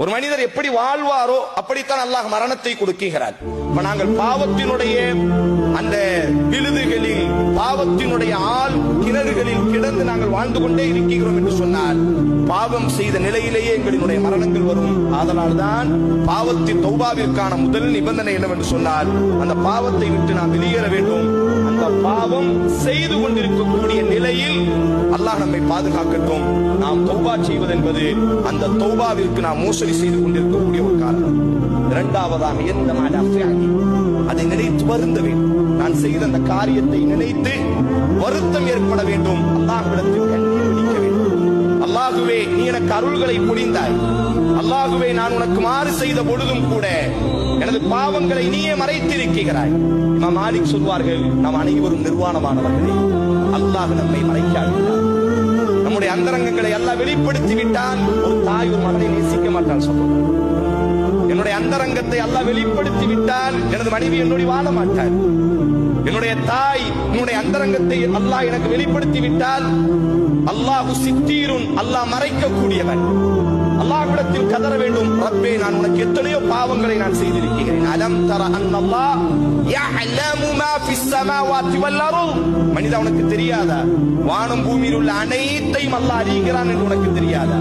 ஒரு மனிதர் எப்படி வாழ்வாரோ அப்படித்தான் அல்லாஹ் மரணத்தை கொடுக்கிறார். நாங்கள் பாவத்தினுடைய அந்த விழுதுகளில், பாவத்தினுடைய ஆள் கிணறுகளில் கிடந்து நாங்கள் வாழ்ந்து கொண்டே இருக்கிறோம் என்று சொன்னால் பாவம் செய்த நிலையிலேயே எங்களினுடைய மரணங்கள் வரும். அதனால்தான் பாவத்தின் தௌபாவிற்கான முதல் நிபந்தனை என்னவென்று சொன்னால் அந்த பாவத்தை விட்டு நாம் வெளியேற வேண்டும். அந்த பாவம் செய்து கொண்டிருக்கக்கூடிய நிலையில் அல்லாஹ் நம்மை பாதுகாக்கட்டும். நாம் தௌபா செய்வது என்பது அந்த தௌபாவிற்கு நாம் மோசடி செய்து கொண்டிருக்கக்கூடிய ஒரு காரணம். இரண்டாவதாக அதை நினைத்து வருந்த வேண்டும். நான் செய்த அந்த காரியத்தை நினைத்து வருத்தம் ஏற்பட வேண்டும். அல்லாஹ்விடத்தில் கண்ணீர் வடிக்க வேண்டும். அல்லாஹுவே, நீ எனக்கு அருள்களை புரிந்தாய். அல்லாஹுவே, நான் உனக்கு மாறு செய்த பொழுதும் கூட எனது பாவங்களை நீயே மறைத்திருக்கிறாய். இமாம் மாலிக் சொல்வார்கள், நாம் அனைவரும் நிர்வாணமானவர்களே. அல்லாஹ் நம்மை மறைக்காவிட்டார். நம்முடைய அந்தரங்கங்களை எல்லாம் வெளிப்படுத்தி விட்டால் ஒரு தாய் ஒரு மகனை நேசிக்க மாட்டாள். சொல்லுவார், என்னுடைய அந்தரங்கத்தை அல்லாஹ் வெளிப்படுத்தி விட்டால் எனது மனைவி என்னோடு வாழ மாட்டார். என்னுடைய தாய் என்னுடைய அந்தரங்கத்தை அல்லாஹ் எனக்கு வெளிப்படுத்தி விட்டால் அல்லாஹு சித்தீருன், அல்லாஹ் மறைக்கக்கூடியவன். அல்லாஹ்விடத்தில் கதற வேண்டும், ரப்பே, நான் உனக்கு எத்தனையோ பாவங்களை நான் செய்திருக்கிறேன். அலம் தர அன்னல்லாஹ் யஅலமு மா ஃபிஸ் ஸமாவாதி வல் அர்ض். மனிதா, உனக்கு தெரியாதா வானம் பூமியில் உள்ள அனைத்தையும் அல்லாஹ் அறிகிறான் என்று உனக்கு தெரியாதா?